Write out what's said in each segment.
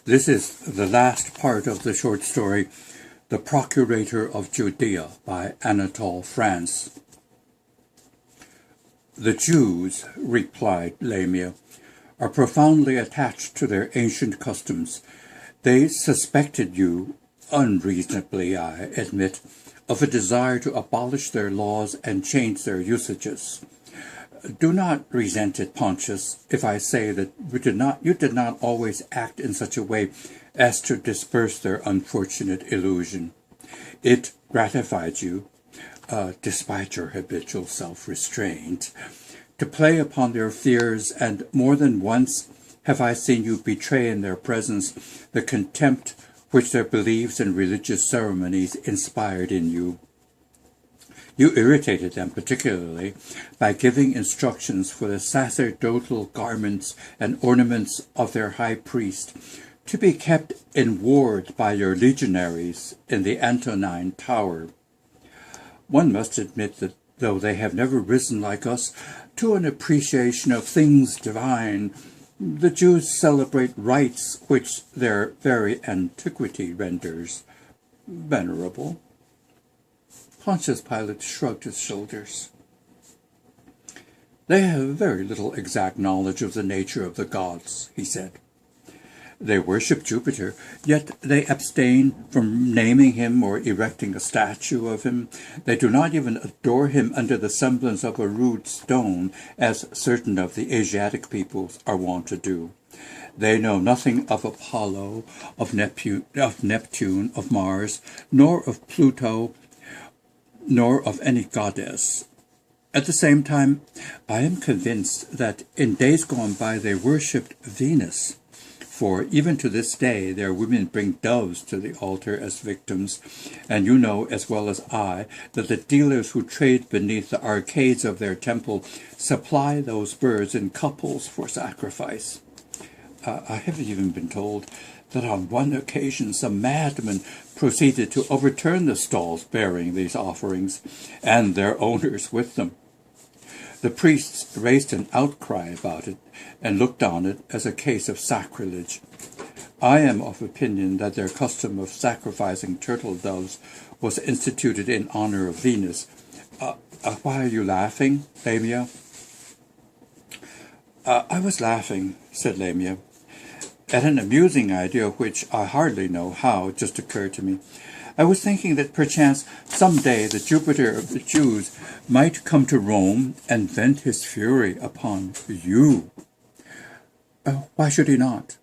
This is the last part of the short story, The Procurator of Judea by Anatole France. The Jews, replied Lamia, are profoundly attached to their ancient customs. They suspected you, unreasonably I admit, of a desire to abolish their laws and change their usages. Do not resent it, Pontius, if I say that you did not always act in such a way as to disperse their unfortunate illusion. It gratified you, despite your habitual self-restraint, to play upon their fears, and more than once have I seen you betray in their presence the contempt which their beliefs and religious ceremonies inspired in you. You irritated them particularly by giving instructions for the sacerdotal garments and ornaments of their high priest to be kept in ward by your legionaries in the Antonine Tower. One must admit that, though they have never risen like us to an appreciation of things divine, the Jews celebrate rites which their very antiquity renders venerable. Pontius Pilate shrugged his shoulders. They have very little exact knowledge of the nature of the gods, he said. They worship Jupiter, yet they abstain from naming him or erecting a statue of him. They do not even adore him under the semblance of a rude stone, as certain of the Asiatic peoples are wont to do. They know nothing of Apollo, of Neptune, of Mars, nor of Pluto, nor of any goddess. At the same time, I am convinced that in days gone by they worshipped Venus, for even to this day their women bring doves to the altar as victims, and you know as well as I that the dealers who trade beneath the arcades of their temple supply those birds in couples for sacrifice. I have even been told that on one occasion some madman proceeded to overturn the stalls bearing these offerings, and their owners with them. The priests raised an outcry about it, and looked on it as a case of sacrilege. I am of opinion that their custom of sacrificing turtle doves was instituted in honor of Venus. Why are you laughing, Lamia? I was laughing, said Lamia, at an amusing idea which I hardly know how just occurred to me. I was thinking that perchance some day the Jupiter of the Jews might come to Rome and vent his fury upon you. Why should he not?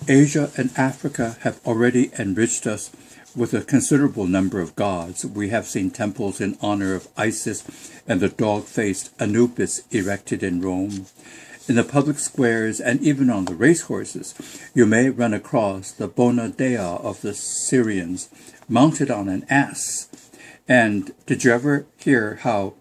Asia and Africa have already enriched us with a considerable number of gods. We have seen temples in honor of Isis and the dog-faced Anubis erected in Rome. In the public squares and even on the racehorses, you may run across the Bona Dea of the Syrians, mounted on an ass. And did you ever hear how,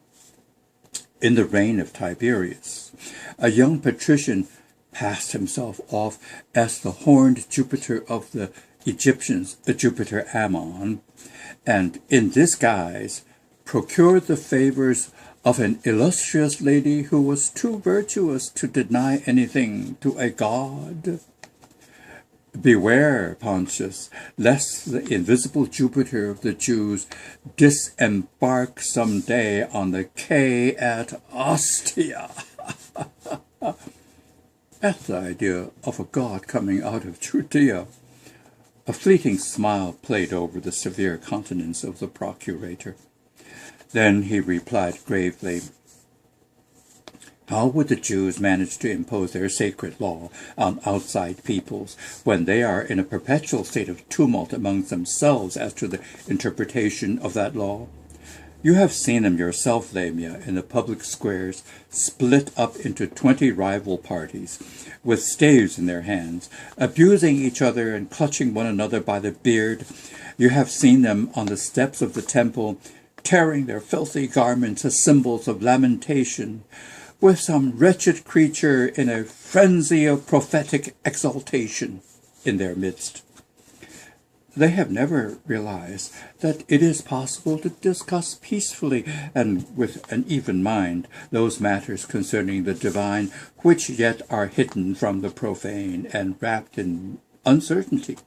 in the reign of Tiberius, a young patrician passed himself off as the horned Jupiter of the Egyptians, the Jupiter Ammon, and in this guise procured the favors of an illustrious lady who was too virtuous to deny anything to a god? Beware, Pontius, lest the invisible Jupiter of the Jews disembark some day on the quay at Ostia. At the idea of a god coming out of Judea, a fleeting smile played over the severe countenance of the procurator. Then he replied gravely, how would the Jews manage to impose their sacred law on outside peoples when they are in a perpetual state of tumult amongst themselves as to the interpretation of that law? You have seen them yourself, Lamia, in the public squares, split up into 20 rival parties, with staves in their hands, abusing each other and clutching one another by the beard. You have seen them on the steps of the temple, tearing their filthy garments as symbols of lamentation, with some wretched creature in a frenzy of prophetic exaltation in their midst. They have never realized that it is possible to discuss peacefully and with an even mind those matters concerning the divine which yet are hidden from the profane and wrapped in uncertainty.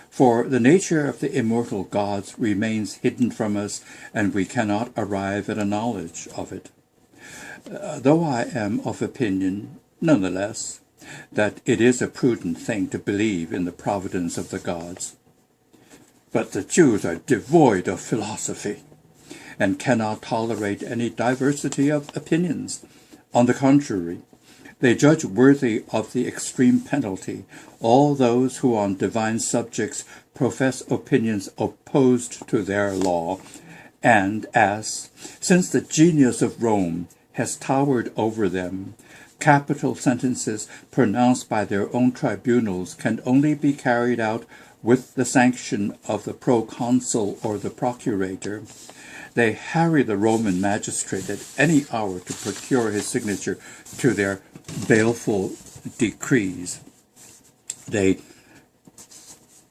For the nature of the immortal gods remains hidden from us, and we cannot arrive at a knowledge of it. Though I am of opinion, nonetheless, that it is a prudent thing to believe in the providence of the gods. But the Jews are devoid of philosophy, and cannot tolerate any diversity of opinions. On the contrary, they judge worthy of the extreme penalty all those who on divine subjects profess opinions opposed to their law, and as, since the genius of Rome has towered over them, capital sentences pronounced by their own tribunals can only be carried out with the sanction of the proconsul or the procurator, they harry the Roman magistrate at any hour to procure his signature to their baleful decrees. They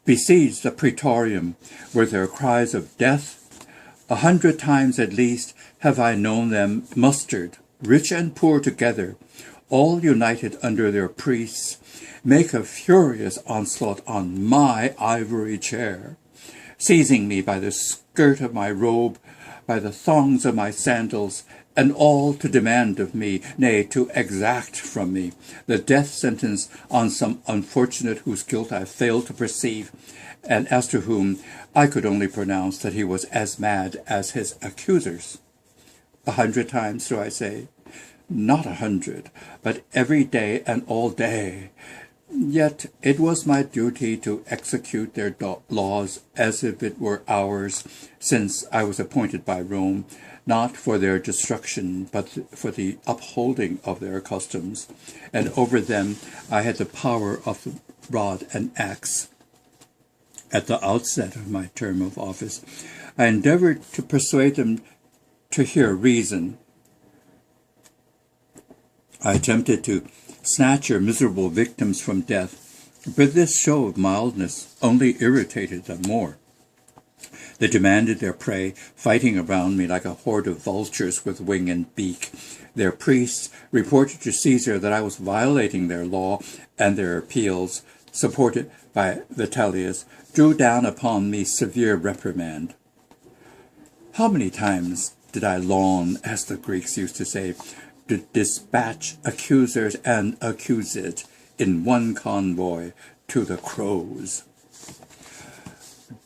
besiege the praetorium with their cries of death. 100 times at least have I known them mustered, rich and poor together, all united under their priests, make a furious onslaught on my ivory chair, seizing me by the skirt of my robe, by the thongs of my sandals, and all to demand of me, nay, to exact from me, the death sentence on some unfortunate whose guilt I failed to perceive, and as to whom I could only pronounce that he was as mad as his accusers. 100 times, do I say? Not 100, but every day and all day. Yet it was my duty to execute their laws as if it were ours, since I was appointed by Rome, not for their destruction, but for the upholding of their customs. And over them I had the power of the rod and axe. At the outset of my term of office, I endeavored to persuade them to hear reason. I attempted to snatch your miserable victims from death, but this show of mildness only irritated them more. They demanded their prey, fighting around me like a horde of vultures with wing and beak. Their priests reported to Caesar that I was violating their law, and their appeals, supported by Vitellius, drew down upon me severe reprimand. How many times did I long, as the Greeks used to say, to dispatch accusers and accused in one convoy to the crows?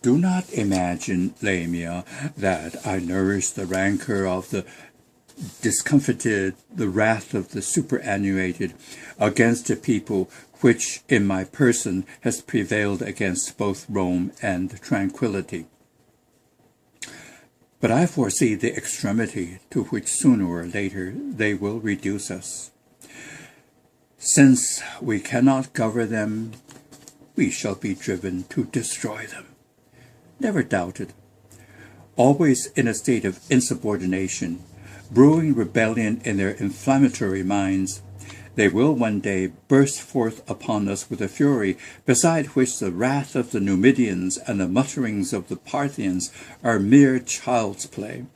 Do not imagine, Lamia, that I nourish the rancor of the discomfited, the wrath of the superannuated, against a people which in my person has prevailed against both Rome and tranquility. But I foresee the extremity to which sooner or later they will reduce us. Since we cannot govern them, we shall be driven to destroy them. Never doubt it. Always in a state of insubordination, brewing rebellion in their inflammatory minds, they will one day burst forth upon us with a fury beside which the wrath of the Numidians and the mutterings of the Parthians are mere child's play.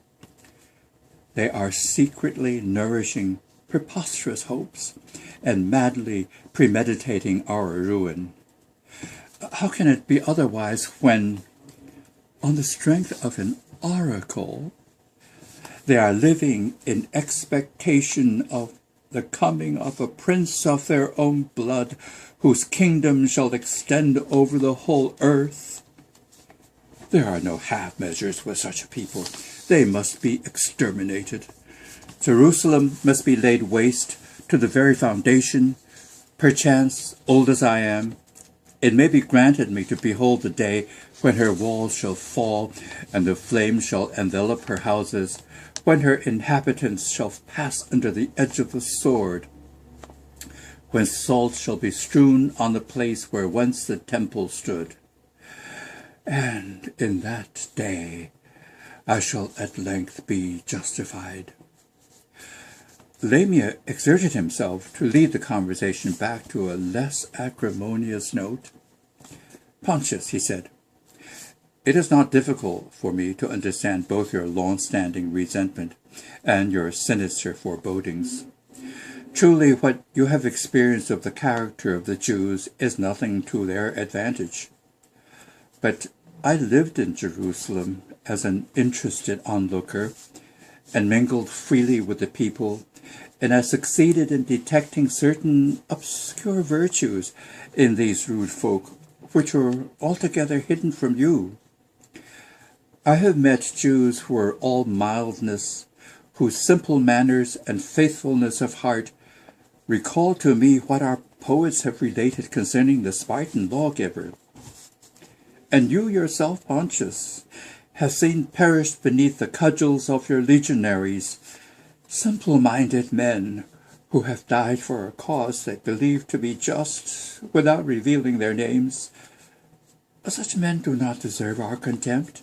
They are secretly nourishing preposterous hopes and madly premeditating our ruin. How can it be otherwise when, on the strength of an oracle, they are living in expectation of the coming of a prince of their own blood, whose kingdom shall extend over the whole earth? There are no half-measures with such a people. They must be exterminated. Jerusalem must be laid waste to the very foundation. Perchance, old as I am, it may be granted me to behold the day when her walls shall fall, and the flames shall envelop her houses, when her inhabitants shall pass under the edge of the sword, when salt shall be strewn on the place where once the temple stood. And in that day I shall at length be justified. Lamia exerted himself to lead the conversation back to a less acrimonious note. Pontius, he said, it is not difficult for me to understand both your long-standing resentment and your sinister forebodings. Truly, what you have experienced of the character of the Jews is nothing to their advantage. But I lived in Jerusalem as an interested onlooker and mingled freely with the people, and I succeeded in detecting certain obscure virtues in these rude folk, which were altogether hidden from you. I have met Jews who were all mildness, whose simple manners and faithfulness of heart recall to me what our poets have related concerning the Spartan lawgiver. And you yourself, Pontius, have seen perished beneath the cudgels of your legionaries simple-minded men who have died for a cause they believe to be just without revealing their names. Such men do not deserve our contempt.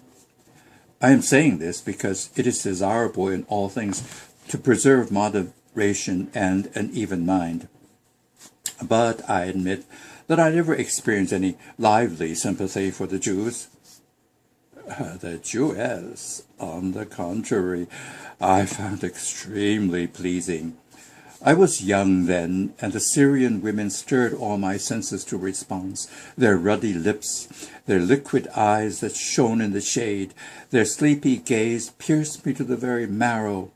I am saying this because it is desirable in all things to preserve moderation and an even mind. But I admit that I never experienced any lively sympathy for the Jews. The Jewess, on the contrary, I found extremely pleasing. I was young then, and the Syrian women stirred all my senses to response. Their ruddy lips, their liquid eyes that shone in the shade, their sleepy gaze pierced me to the very marrow.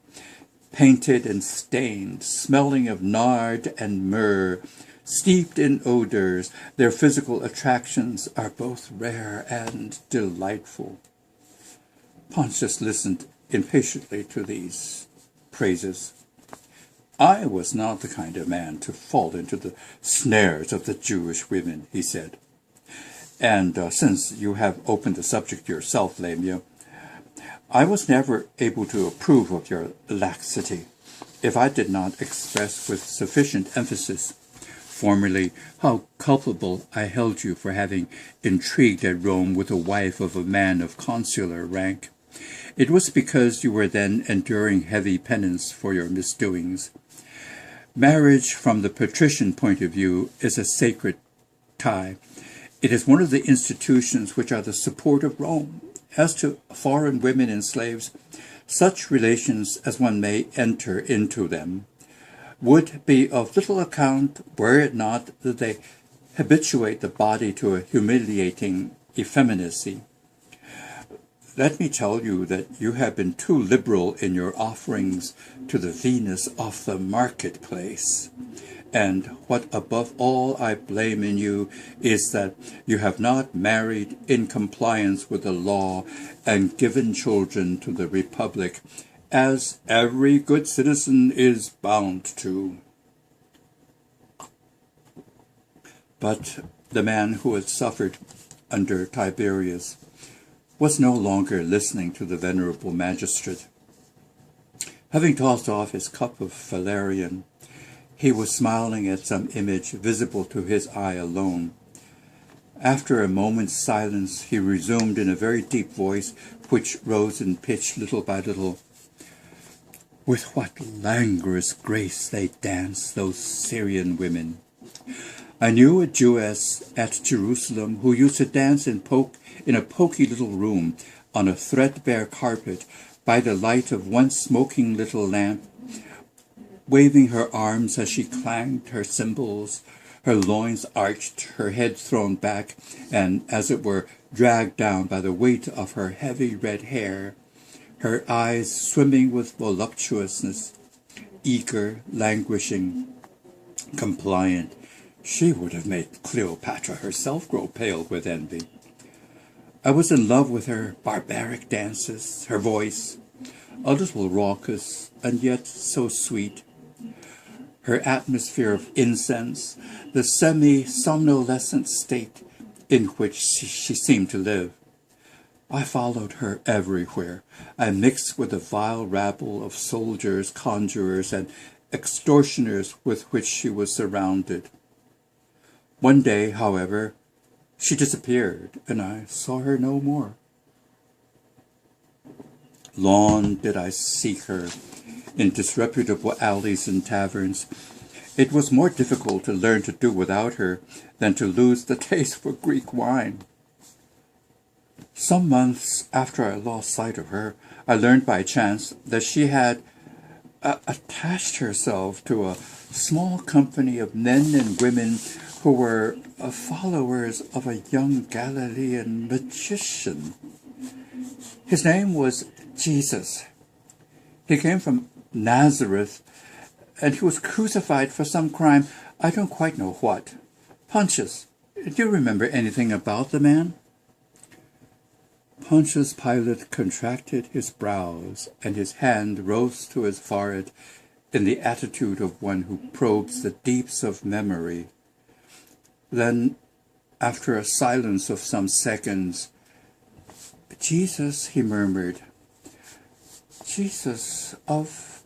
Painted and stained, smelling of nard and myrrh, steeped in odors, their physical attractions are both rare and delightful. Pontius listened impatiently to these praises. I was not the kind of man to fall into the snares of the Jewish women, he said. And since you have opened the subject yourself, Lamia, I was never able to approve of your laxity, if I did not express with sufficient emphasis formerly how culpable I held you for having intrigued at Rome with a wife of a man of consular rank. It was because you were then enduring heavy penance for your misdoings. Marriage, from the patrician point of view, is a sacred tie. It is one of the institutions which are the support of Rome. As to foreign women and slaves, such relations as one may enter into them would be of little account were it not that they habituate the body to a humiliating effeminacy. Let me tell you that you have been too liberal in your offerings to the Venus of the marketplace. And what above all I blame in you is that you have not married in compliance with the law and given children to the Republic, as every good citizen is bound to. But the man who had suffered under Tiberius was no longer listening to the venerable magistrate. Having tossed off his cup of valerian, he was smiling at some image visible to his eye alone. After a moment's silence, he resumed in a very deep voice, which rose in pitch little by little. With what languorous grace they dance, those Syrian women! I knew a Jewess at Jerusalem who used to dance in a poky little room on a threadbare carpet by the light of one smoking little lamp, waving her arms as she clanged her cymbals, her loins arched, her head thrown back, and, as it were, dragged down by the weight of her heavy red hair, her eyes swimming with voluptuousness, eager, languishing, compliant. She would have made Cleopatra herself grow pale with envy. I was in love with her barbaric dances, her voice, a little raucous and yet so sweet, her atmosphere of incense, the semi-somnolescent state in which she seemed to live. I followed her everywhere. I mixed with the vile rabble of soldiers, conjurers, and extortioners with which she was surrounded. One day, however, she disappeared, and I saw her no more. Long did I seek her in disreputable alleys and taverns. It was more difficult to learn to do without her than to lose the taste for Greek wine. Some months after I lost sight of her, I learned by chance that she had attached herself to a small company of men and women who were followers of a young Galilean magician. His name was Jesus. He came from Nazareth, and he was crucified for some crime. I don't quite know what. Pontius, do you remember anything about the man? Pontius Pilate contracted his brows, and his hand rose to his forehead in the attitude of one who probes the deeps of memory. Then, after a silence of some seconds, Jesus, he murmured, Jesus of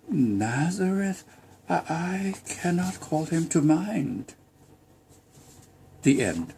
Nazareth? I cannot call him to mind. The end.